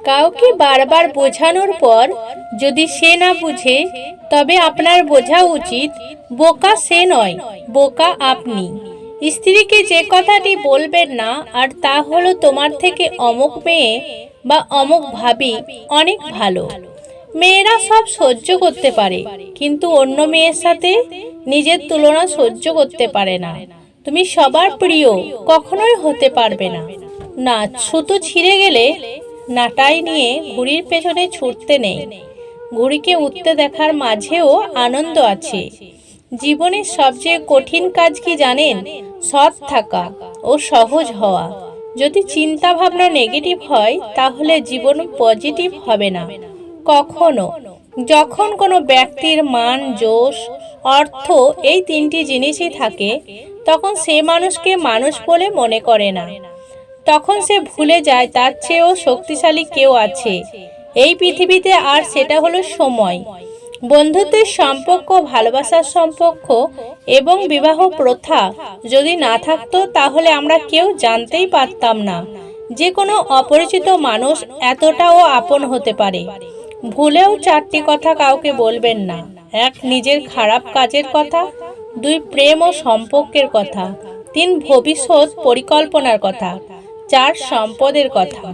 কাউকে বারবার বোঝানোর পর যদি সে না বুঝে, তবে আপনার বোঝা উচিত বোকা সে নয়, বোকা আপনি। স্ত্রীকে যে কথাটি বলবেন না, আর তা হলো তোমার থেকে অমুক মেয়ে বা অমুক ভাবি অনেক ভালো। মেয়েরা সব সহ্য করতে পারে, কিন্তু অন্য মেয়ের সাথে নিজের তুলনা সহ্য করতে পারে না। তুমি সবার প্রিয় কখনোই হতে পারবে না। না, ছুতো ছিঁড়ে গেলে নাটাই নিয়ে ঘুড়ির পেছনে ছুটতে নেই। ঘুড়িকে উঠতে দেখার মাঝেও আনন্দ আছে। জীবনের সবচেয়ে কঠিন কাজ কি জানেন? সৎ থাকা ও সহজ হওয়া। যদি চিন্তা ভাবনা নেগেটিভ হয়, তাহলে জীবন পজিটিভ হবে না কখনো। যখন কোনো ব্যক্তির মান, যশ, অর্থ এই তিনটি জিনিসই থাকে, তখন সে মানুষকে মানুষ বলে মনে করে না। তখন সে ভুলে যায় তার চেয়েও শক্তিশালী কেউ আছে এই পৃথিবীতে, আর সেটা হলো সময়। বন্ধুত্বের সম্পর্ক, ভালোবাসার সম্পর্ক এবং বিবাহ প্রথা যদি না থাকতো, তাহলে আমরা কেউ জানতেই পারতাম না যে কোনো অপরিচিত মানুষ এতটাও আপন হতে পারে। ভুলেও 4টি কথা কাউকে বলবেন না। 1, নিজের খারাপ কাজের কথা। 2, প্রেম ও সম্পর্কের কথা। 3, ভবিষ্যৎ পরিকল্পনার কথা। 4, সম্পদের কথা।